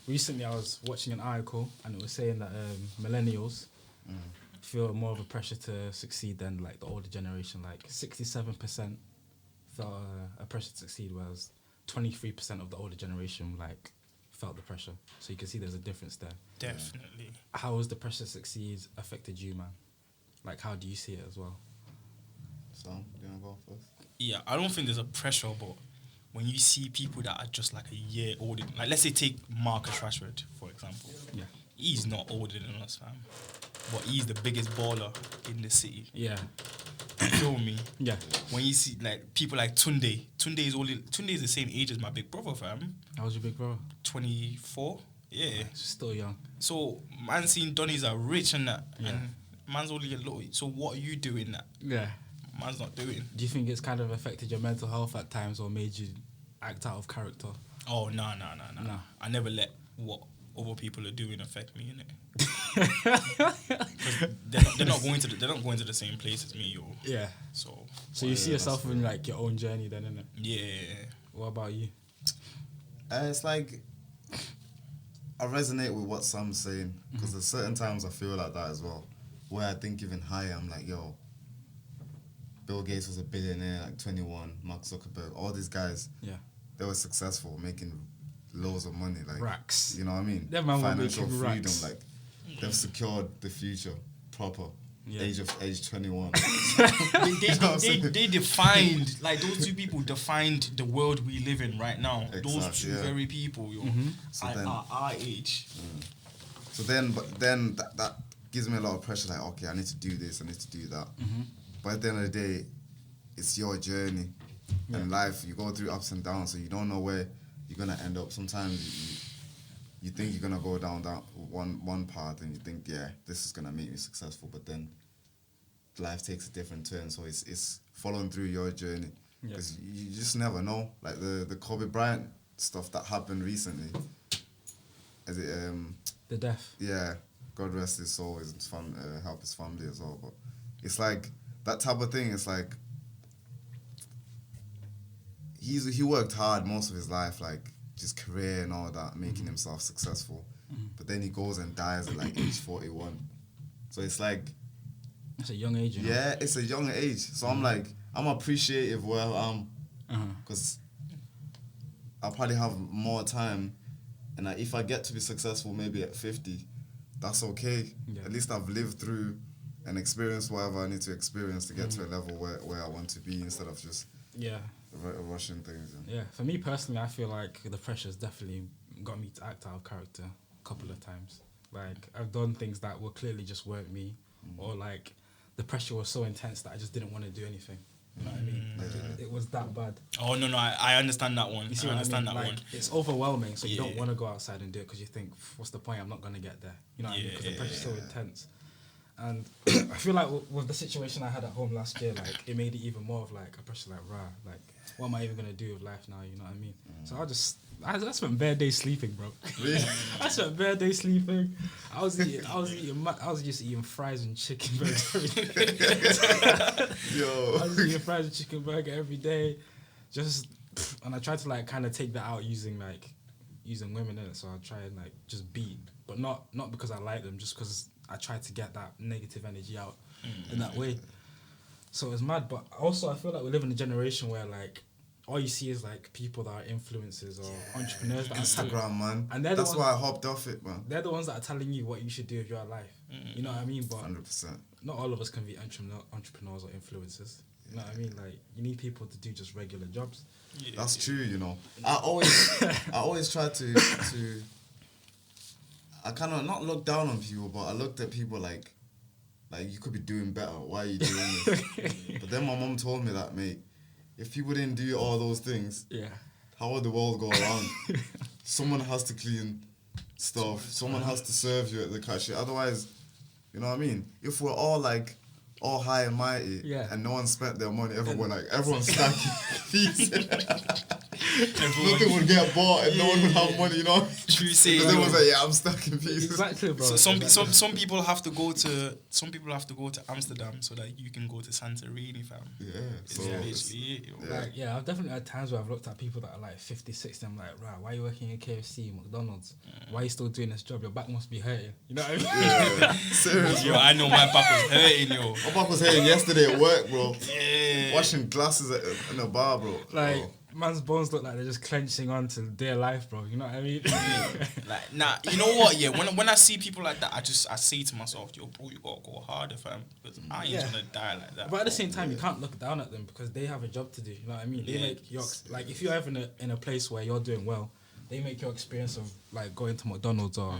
recently I was watching an article and it was saying that millennials feel more of a pressure to succeed than like the older generation. Like 67% felt a pressure to succeed, whereas 23% of the older generation like felt the pressure. So you can see there's a difference there. Definitely. How has the pressure to succeed affected you, man? Like, how do you see it as well? So, do you want to go first? Yeah, I don't think there's a pressure, but when you see people that are just like a year older, like let's say take Marcus Rashford, for example. Yeah. He's not older than us, fam. But he's the biggest baller in the city. Yeah. You feel me? Yeah. When you see like people like Tunde is the same age as my big brother, fam. How was your big brother? 24. Yeah. Still young. So man seen Donnies are rich and that, and man's only a little. So what are you doing that? Yeah. Man's not doing. Do you think it's kind of affected your mental health at times or made you act out of character? Oh no. I never let what other people are doing affect me, innit? they're not going to the same place as me, yo. Yeah. So you see yourself in like your own journey then, innit? Yeah. What about you? It's like I resonate with what Sam's saying because there's certain times I feel like that as well, where I think even higher. I'm like, yo, Bill Gates was a billionaire, like 21. Mark Zuckerberg, all these guys, they were successful, making loads of money, like racks. You know what I mean? That man financial making freedom, racks. like they've secured the future proper. Age 21. they defined, like those two people defined the world we live in right now. Exactly, those two very people, yo, are our age. So then that gives me a lot of pressure. Like, okay, I need to do this, I need to do that. But at the end of the day, it's your journey in life. You go through ups and downs, so you don't know where you're gonna end up. Sometimes you think you're gonna go down one path, and you think, yeah, this is gonna make me successful, but then life takes a different turn. So it's following through your journey because you just never know. Like the Kobe Bryant stuff that happened recently. Is it the death? Yeah, God rest his soul, help his family as well. But it's like that type of thing. It's like he worked hard most of his life, like just career and all that, making himself successful. But then he goes and dies at like age 41. So it's like, it's a young age, you know? Yeah, it's a young age. So I'm like, I'm appreciative where I am, because I'll probably have more time, and if I get to be successful maybe at 50, that's okay. Yeah. At least I've lived through and experienced whatever I need to experience to get to a level where I want to be, instead of just rushing things. Yeah, for me personally, I feel like the pressure's definitely got me to act out of character a couple of times. Like, I've done things that were clearly just weren't me, or like the pressure was so intense that I just didn't want to do anything. You know what I mean? Like it was that bad. Oh no, I understand that one. You see I understand that like, one. It's overwhelming, so you don't want to go outside and do it because you think, what's the point? I'm not going to get there. You know what I mean? Because the pressure's so intense. And I feel like with the situation I had at home last year, like it made it even more of like a pressure, like like what am I even gonna do with life now? You know what I mean? So I spent bare days sleeping, bro. Really? I spent bare days sleeping. I was just eating fries and chicken burger every day. Yo, I was eating fries and chicken burger every day, and I tried to like kind of take that out using women in it. So I try and like just beat, but not because I like them, just because I tried to get that negative energy out in that way. So it was mad, but also I feel like we live in a generation where like all you see is like people that are influencers or entrepreneurs. That Instagram, man. And that's why I hopped off it, man. They're the ones that are telling you what you should do with your life. You know what I mean? But 100%. Not all of us can be entrepreneurs or influencers. You know what I mean? Like, you need people to do just regular jobs. Yeah. That's true, you know. I always try to I kind of not look down on people, but I looked at people like you could be doing better. Why are you doing this? But then my mom told me that, mate, if people didn't do all those things, how would the world go around? Someone has to clean stuff. Someone has to serve you at the cashier. Otherwise, you know what I mean? If we're all like all high and mighty and no one spent their money, everyone's stacking fees. Nothing would get bought and no one would have money, you know? True say. Because everyone's like, yeah, I'm stuck in pieces. Exactly, bro. So some people have to go to Amsterdam so that you can go to Santorini, fam. Yeah, It's so literally it's- it, yo. Yeah. Like, yeah, I've definitely had times where I've looked at people that are like 50, 60. I'm like, right, why are you working in KFC, McDonald's? Why are you still doing this job? Your back must be hurting. You know what I mean? Yeah, seriously. Yo, I know my back was hurting, yo. My back was hurting yesterday at work, bro. Yeah. Washing glasses in a bar, bro. Like, Oh. man's bones look like they're just clenching on to their life, bro. You know what I mean? Like, nah, you know what? Yeah, when I see people like that, I say to myself, yo, bro, you gotta go harder, fam, because I ain't Yeah. gonna die like that. But at the same time, you can't look down at them because they have a job to do. You know what I mean? They Yeah. make your like if you're ever in a place where you're doing well, they make your experience of like going to McDonald's or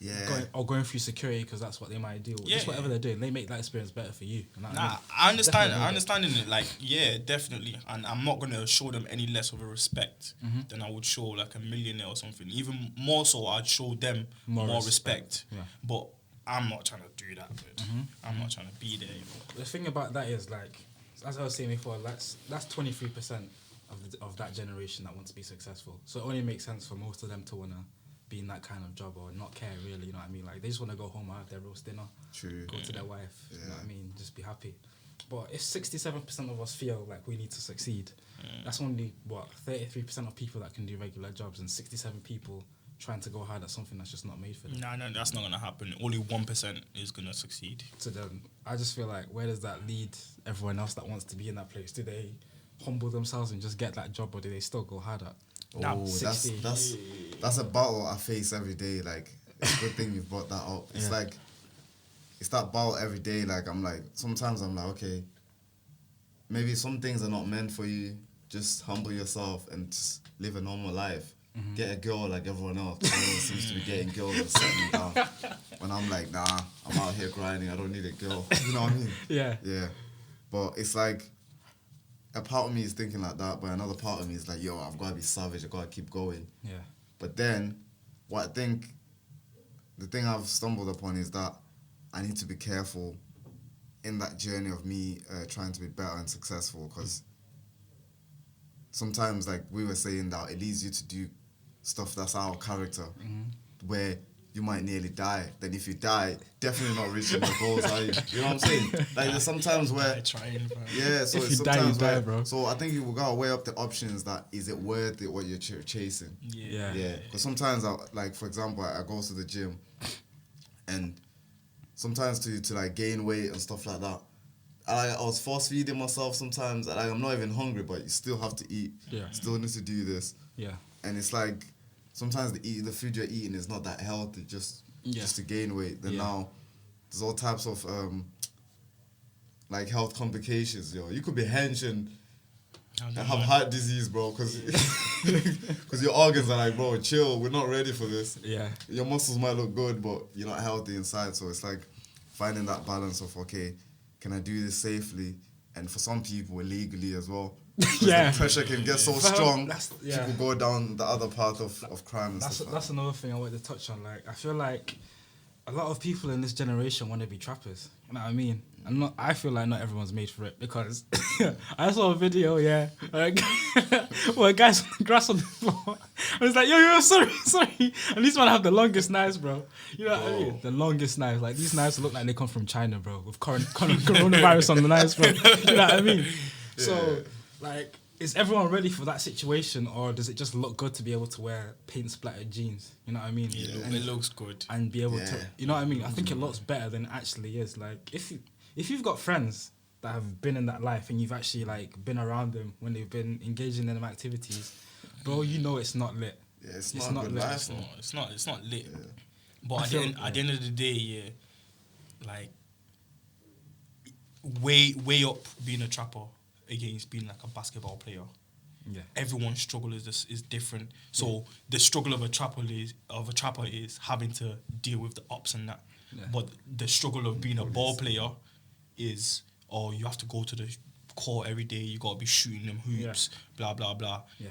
Yeah. going through security because that's what they might do. Or Yeah. just whatever they're doing, they make that experience better for you. You know what I Nah, mean? I understand. Definitely. I understand in it. Like, yeah, definitely. And I'm not gonna show them any less of a respect than I would show like a millionaire or something. Even more so, I'd show them more respect. Yeah. But I'm not trying to do that, dude. I'm not trying to be there. You know? The thing about that is like, as I was saying before, that's 23% of that generation that wants to be successful. So it only makes sense for most of them to wanna be in that kind of job or not care really. You know what I mean? Like they just wanna go home, have their roast dinner, True. go to their wife. You know Yeah. what I mean? Just be happy. But if 67% of us feel like we need to succeed, that's only 33% of people that can do regular jobs, and 67 people trying to go hard at something that's just not made for them. No, that's not gonna happen. Only 1% is gonna succeed. So then I just feel like, where does that lead everyone else that wants to be in that place? Do they humble themselves and just get that job, or do they still go harder? Oh, 60. that's a battle I face every day. Like, it's a good thing you've brought that up. It's Yeah. like, it's that battle every day. Like, sometimes I'm like, okay, maybe some things are not meant for you. Just humble yourself and just live a normal life. Get a girl like everyone else. Everyone seems to be getting girls and settling down. When I'm like, nah, I'm out here grinding. I don't need a girl. You know what I mean? Yeah. Yeah. But it's like, a part of me is thinking like that, but another part of me is like, yo, I've got to be savage. I've got to keep going. Yeah. But then, what I think, the thing I've stumbled upon is that I need to be careful in that journey of me trying to be better and successful, because sometimes, like we were saying, that it leads you to do stuff that's out of character, where you might nearly die. Then if you die, definitely not reaching your goals, are you? You know what I'm saying? Like there's sometimes where, Trying, bro. yeah, so If it's you die, you sometimes die, where, bro. so I think you gotta weigh up the options. That is it worth it what you're chasing? Yeah. Yeah, because sometimes, like for example, I go to the gym, and sometimes to like gain weight and stuff like that, I was force feeding myself sometimes. And I'm not even hungry, but you still have to eat. Yeah. Still need to do this, Yeah. and it's like sometimes the food you're eating is not that healthy. Just to gain weight. Then Yeah. now there's all types of like health complications. Yo, you could be hench and have heart disease, bro, because your organs are like, bro, chill, we're not ready for this. Yeah. Your muscles might look good, but you're not healthy inside. So it's like finding that balance of, okay, can I do this safely? And for some people, illegally as well. 'Cause Yeah. the pressure can get so Fam, strong, yeah. people go down the other path of crime and That's stuff. that's another thing I wanted to touch on. Like, I feel like a lot of people in this generation want to be trappers. You know what I mean? I feel like not everyone's made for it, because I saw a video, like, where a guy's on the grass on the floor. I was like, yo, sorry. And these men have the longest knives, bro. You know what I mean? The longest knives. Like, these knives look like they come from China, bro, with coronavirus on the knives, bro. You know what I mean? So, like, is everyone ready for that situation, or does it just look good to be able to wear paint splattered jeans? You know what I mean? It looks good. And be able to, Yeah. you know what I mean? I think it looks better than it actually is. Like, if you've got friends that have been in that life and you've actually like been around them when they've been engaging in them activities, bro, you know it's not lit. Yeah, it's not a good lit. life. It's not lit. Yeah. But at the end of the day, yeah, like way up being a trapper against being like a basketball player. Yeah. Everyone's struggle is different. So the struggle of a trapper is having to deal with the ups and that. Yeah. But the struggle of being a ball player is, you have to go to the court every day. You gotta be shooting them hoops. Blah blah blah. Yeah.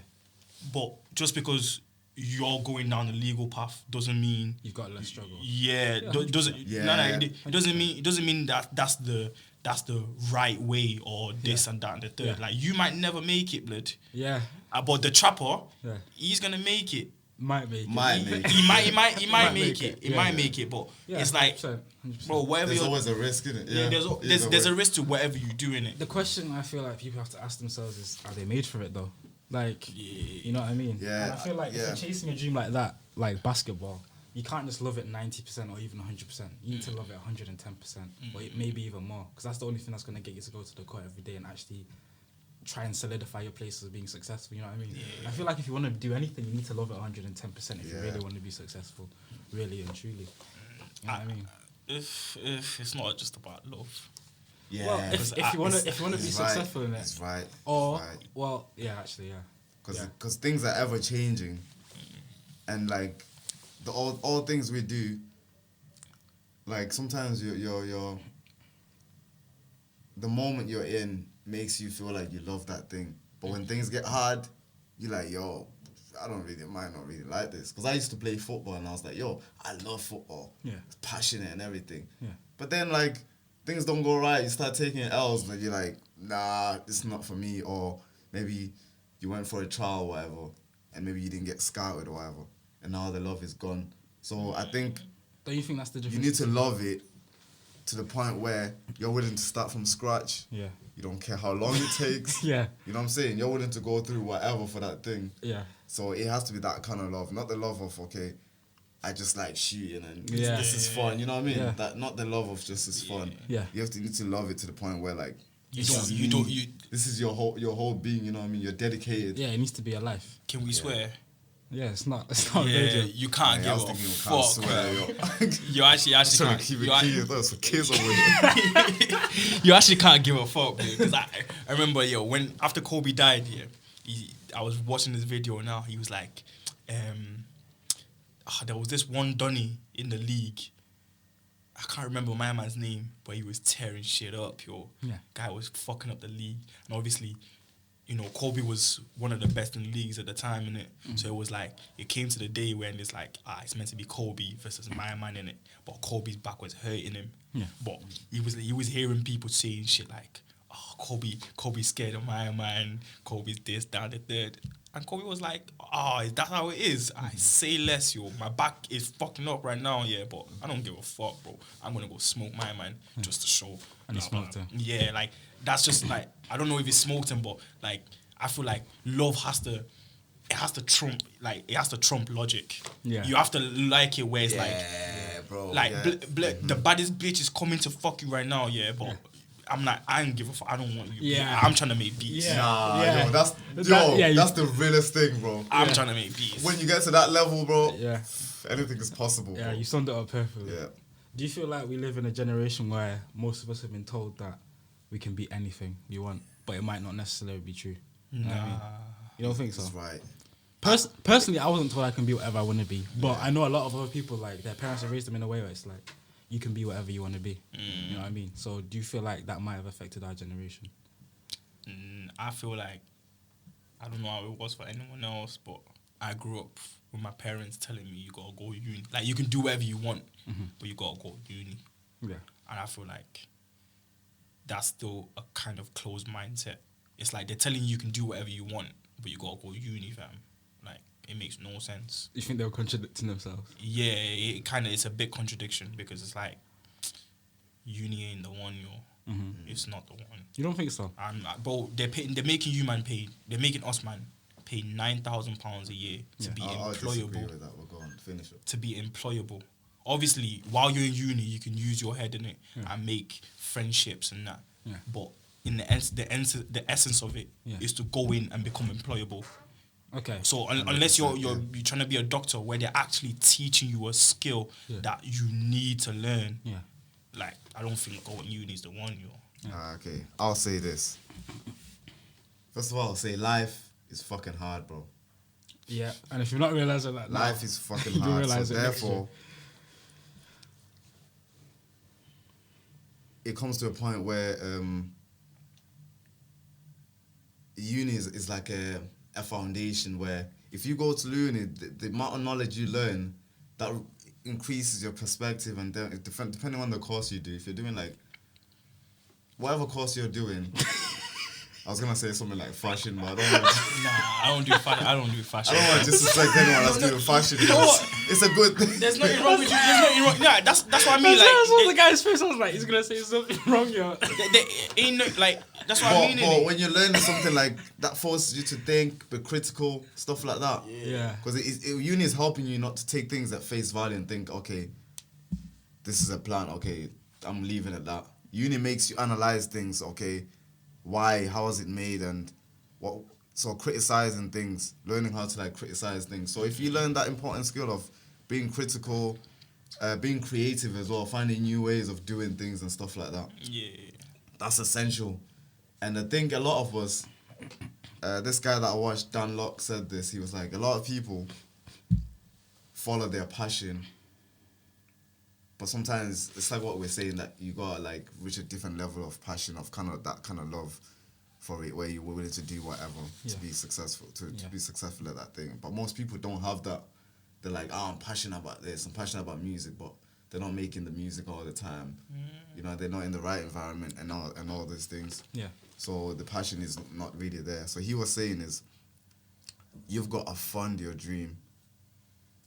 But just because you're going down the legal path doesn't mean You've got less struggle. Yeah, Yeah, doesn't. Yeah. No, it doesn't mean that that's the right way or this and that and the third. Yeah. Like you might never make it, blood. Yeah, But the trapper, Yeah. he's gonna make it. might make it. Might make it. He might Might make it. He Yeah, might yeah. make it, but Yeah, it's like, 100%, 100%. bro, whatever There's you're. always a risk in it. Yeah, Either there's way. a risk to whatever you do in it. The question I feel like people have to ask themselves is, are they made for it though? Like, you know what I mean? Yeah, And I feel like if yeah. you're chasing a dream like that, like basketball, you can't just love it 90% or even 100%. You need to love it 110%, or maybe even more, because that's the only thing that's going to get you to go to the court every day and actually try and solidify your place as being successful. You know what I mean? I feel like if you want to do anything, you need to love it 110% if you really want to be successful, really and truly. You know what I mean? If it's not just about love. Yeah. Well, if you want to be He's successful right. in it, He's right. or He's right. well, yeah, actually, yeah. Because things are ever changing, and like all things we do, like sometimes you're the moment you're in makes you feel like you love that thing, but when things get hard, you're like, yo, I might not really like this. Because I used to play football and I was like, yo, I love football. Yeah. It's passionate and everything. Yeah. But then like things don't go right, you start taking L's, but you're like, nah, it's not for me. Or maybe you went for a trial or whatever, and maybe you didn't get scouted or whatever, and now the love is gone. So I think Don't you think that's the you difference? need to love it to the point where you're willing to start from scratch. Yeah. You don't care how long it takes. Yeah. You know what I'm saying? You're willing to go through whatever for that thing. Yeah. So it has to be that kind of love, not the love of, okay, I just like shooting and Yeah. this is fun. You know what I mean? Yeah. That not the love of just is fun. Yeah. You need to love it to the point where like You this don't. is me. This is your whole being. You know what I mean? You're dedicated. Yeah, it needs to be a life. Can we swear? Yeah, it's not Yeah, radio. you can't Yeah, I give was a thinking we fuck. can't swear, yo. You actually Trying can't. to keep it You, clean. That's for kids over here. you actually can't give a fuck, because I remember, when after Kobe died, I was watching this video now. He was like, there was this one Donny in the league. I can't remember my man's name, but he was tearing shit up, yo. Yeah. Guy was fucking up the league, and obviously, Kobe was one of the best in the leagues at the time, innit? So it was like, it came to the day when it's like, it's meant to be Kobe versus my man, innit? But Kobe's back was hurting him. Yeah. But he was hearing people saying shit like, Kobe's scared of my man, Kobe's this, that, the third. And Kobe was like, is that how it is? I say less, yo. My back is fucking up right now, yeah, but I don't give a fuck, bro. I'm gonna go smoke my man just to show. And he smoked him. Yeah, like, that's just like, I don't know if he smoked him, but like, I feel like love has to trump logic. Yeah. You have to like it where it's bro. like, yeah. the baddest bitch is coming to fuck you right now, yeah, but I'm like, I don't give a fuck. I don't want you. Yeah. I'm trying to make beats. Yeah. Nah, Yeah. yo, that's That- the realest thing, bro. I'm trying to make beats. When you get to that level, bro, Yeah. anything is possible. Yeah, bro. you summed it up perfectly. Yeah. Do you feel like we live in a generation where most of us have been told that we can be anything we want, but it might not necessarily be true? You know what I mean? You don't think so? That's right. Personally, I wasn't told I can be whatever I want to be, but I know a lot of other people, like, their parents have raised them in a way where it's like, you can be whatever you want to be. You know what I mean? So do you feel like that might have affected our generation? I feel like, I don't know how it was for anyone else, but I grew up with my parents telling me you gotta go uni. Like, you can do whatever you want, but you gotta go uni. Yeah. And I feel like that's still a kind of closed mindset. It's like they're telling you can do whatever you want, but you gotta go uni, fam. Like, it makes no sense. You think they were contradicting themselves? Yeah, it's a big contradiction, because it's like, uni ain't the one, yo. It's not the one. You don't think so? Bro, they're making you man pay. They're making us man pay £9,000 a year to be I'll disagree employable. with that. We'll go on, finish it. To be employable. Obviously, while you're in uni, you can use your head in it and make friendships and that. Yeah. But in the essence of it is to go in and become employable. Okay. So unless you're trying to be a doctor, where they're actually teaching you a skill that you need to learn. Yeah. Like, I don't think going uni is the one, yo. Okay, I'll say this. First of all, I'll say life is fucking hard, bro. Yeah. And if you're not realizing that, Life is fucking You'll hard. realise So it next therefore, it comes to a point where uni is like a foundation where if you go to uni, the amount of knowledge you learn, that increases your perspective, and then depending on the course you do, if you're doing like whatever course you're doing. I was gonna say something like fashion, but I don't want to. Nah, I don't do fashion. I don't do fashion. I don't want to disrespect anyone that's doing fashion. You know what? It's a good thing. There's nothing wrong with you. There's nothing wrong. Yeah, that's what I mean. That's what the Like, guy's face. I was like, he's gonna say something wrong, yo. there ain't no, like, that's what I mean. But innit? when you're learning something like that, forces you to think, be critical, stuff like that. Yeah. Because uni is helping you not to take things at face value and think, okay, this is a plan. Okay, I'm leaving it that. Uni makes you analyze things. Okay. Why? How was it made? And what? So criticizing things, learning how to like criticize things. So if you learn that important skill of being critical, being creative as well, finding new ways of doing things and stuff like that. Yeah. That's essential. And I think a lot of us, this guy that I watched, Dan Locke, said this. He was like, a lot of people follow their passion. But sometimes it's like what we're saying, that you gotta like reach a different level of passion, of kind of that kind of love for it, where you're willing to do whatever to be successful, to be successful at that thing. But most people don't have that. They're like, oh, I'm passionate about this, I'm passionate about music, but they're not making the music all the time. You know, they're not in the right environment and all these things. Yeah. So the passion is not really there. So he was saying is, you've got to fund your dream.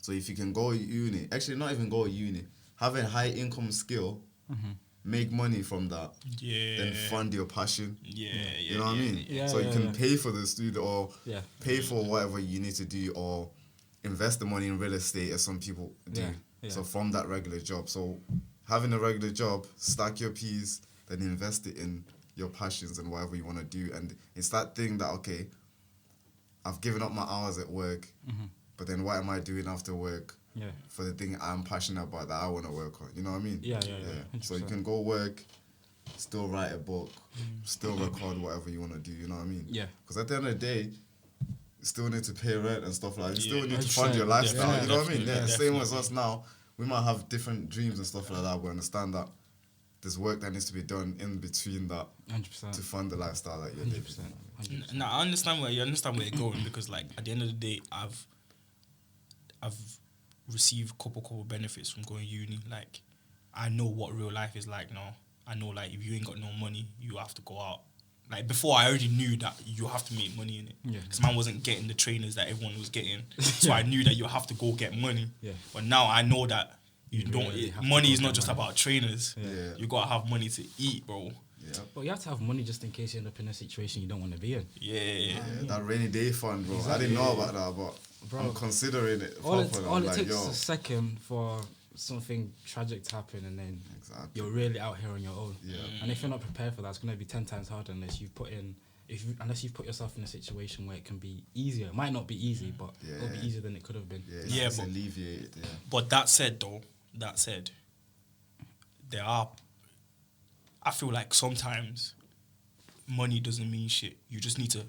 So if you can go uni, actually not even go uni, have a high income skill, make money from that, then fund your passion. You know what I mean? Yeah, so you can pay for the studio or pay for Mm. whatever you need to do, or invest the money in real estate as some people do. Yeah. So from that regular job. So having a regular job, stack your P's, then invest it in your passions and whatever you want to do. And it's that thing that, okay, I've given up my hours at work, but then what am I doing after work? For the thing I'm passionate about that I want to work on. You know what I mean? Yeah. So you can go work, still write a book, still record whatever you want to do. You know what I mean? Yeah. Because at the end of the day, you still need to pay rent and stuff like that. You still need to 100%. fund your lifestyle. Yeah, you know what I mean? definitely, Yeah. Same as us now. We might have different dreams and stuff like that. We understand that there's work that needs to be done in between that 100%. to fund the lifestyle that you're living. 100%. Now I understand where you're going, because like at the end of the day, I've received couple benefits from going uni. Like, I know what real life is like now. I know, like, if you ain't got no money, you have to go out. Like, before, I already knew that you have to make money in it. Yeah. Because man wasn't getting the trainers that everyone was getting. So I knew that you have to go get money. Yeah. But now I know that you don't. really have to Money go is not get just money. about trainers. Yeah. You gotta have money to eat, bro. Yeah. But you have to have money just in case you end up in a situation you don't want to be in. Yeah. That rainy day fund, bro. I didn't know about that, but Bro, I'm considering it. All it properly. I'm like, takes yo. is a second for something tragic to happen, and then Exactly. you're really out here on your own. Yeah. And if you're not prepared for that, it's gonna be 10 times harder unless you've put yourself in a situation where it can be easier. It might not be easy, but it'll be easier than it could have been. Yeah, It's but- alleviated. Yeah. But that said, I feel like sometimes money doesn't mean shit. You just need to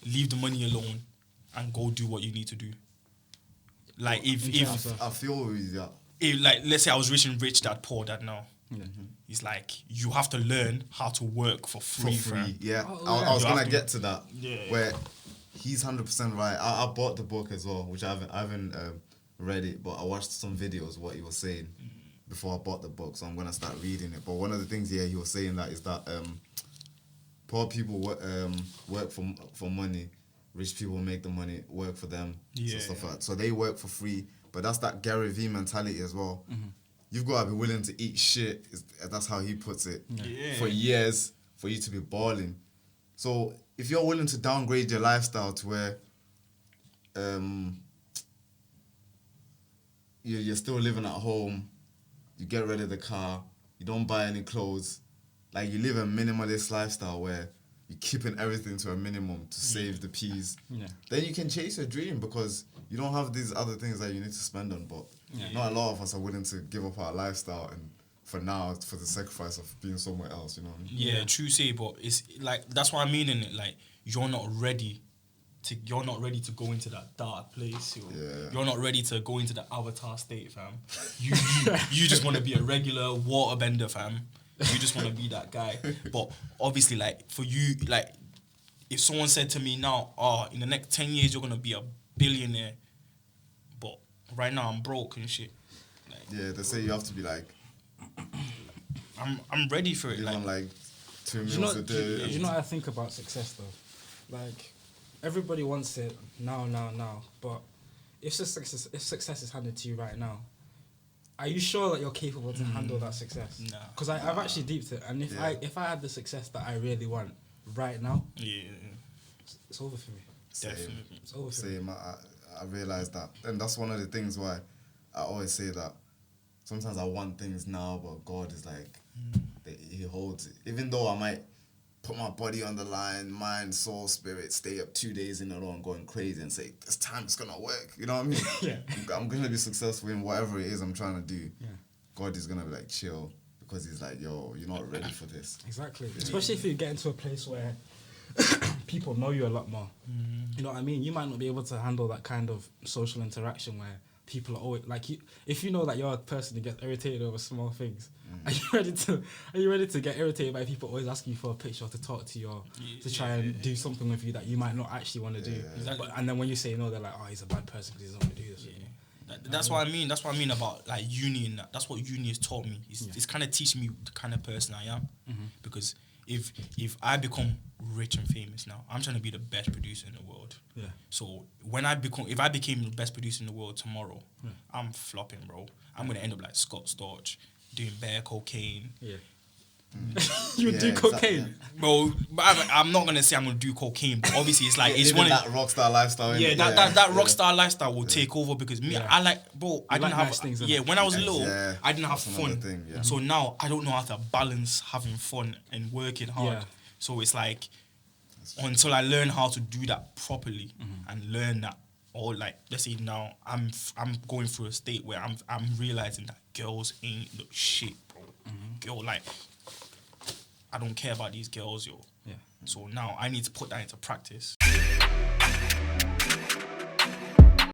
leave the money alone and go do what you need to do. Like if I feel with that. like, let's say I was rich dad, poor dad now. It's like, you have to learn how to work for free. fam. Yeah. Oh, I was You gonna have to- get to that. Yeah. Where he's 100% right. I bought the book as well, which I haven't read it, but I watched some videos what he was saying before I bought the book, so I'm gonna start reading it. But one of the things he was saying that is that poor people work for money, rich people make the money work for them. So stuff like that. So they work for free, but that's that Gary Vee mentality as well. You've got to be willing to eat shit. That's how he puts it. Yeah. For years for you to be balling. So if you're willing to downgrade your lifestyle to where you're still living at home, you get rid of the car, you don't buy any clothes, like you live a minimalist lifestyle where you're keeping everything to a minimum to save the peas, then you can chase your dream because you don't have these other things that you need to spend on. But not a lot of us are willing to give up our lifestyle and for now, for the sacrifice of being somewhere else, you know what I mean? Yeah, true say, but it's like, that's what I mean in it. Like, you're not ready to go into that dark place. You're not ready to go into the avatar state, fam. You just want to be a regular waterbender, fam. You just want to be that guy. But obviously, like, for you, like, if someone said to me now, in the next 10 years you're gonna be a billionaire, but right now I'm broke and shit. Like, Yeah, they say you have to be like I'm ready for it. live Like, on like 2 Do you meals know? a Do day. you know what I think about success though? Like, everybody wants it now, but if success is handed to you right now, are you sure that you're capable to handle that success? Nah. Because I've actually deeped it, and if I had the success that I really want right now, yeah, it's over for me. definitely. It's over for me. Same. I realized that, and that's one of the things why I always say that sometimes I want things now, but God is like He holds it. Even though I might put my body on the line, mind, soul, spirit, stay up 2 days in a row and going crazy and say this time it's gonna work. You know what I mean? Yeah. I'm gonna be successful in whatever it is I'm trying to do. Yeah. God is gonna be like chill because He's like, yo, you're not ready for this. Exactly. Especially if you get into a place where people know you a lot more. You know what I mean? You might not be able to handle that kind of social interaction where people are always like you. If you know that you're a person who gets irritated over small things, are you ready to get irritated by people always asking you for a picture or to talk to you or to try and do something with you that you might not actually want to do? Exactly. And then when you say no, they're like, oh, he's a bad person because he doesn't want to do this. with me. That's what I mean. That's what I mean about like uni and that. That's what uni has taught me. It's kind of teaching me the kind of person I am. Because if I become rich and famous now, I'm trying to be the best producer in the world. Yeah. So if I became the best producer in the world tomorrow, I'm flopping, bro. I'm gonna end up like Scott Storch, doing bare cocaine. Yeah. You would do cocaine, Bro, but I'm not gonna say I'm gonna do cocaine, but obviously it's like it's Living one of that rockstar lifestyle. yeah, innit? that rock star lifestyle will take over because me, Yeah. I like, bro, I didn't like have, nice things, yeah, innit? when I was little, Yeah, I didn't have that's another fun. thing, yeah. So now I don't know how to balance having fun and working hard. Yeah. So it's like, until I learn how to do that properly and learn that, or like, let's say now I'm going through a state where I'm realizing that girls ain't the shit, bro. Girl, like, I don't care about these girls, yo. Yeah. So now I need to put that into practice.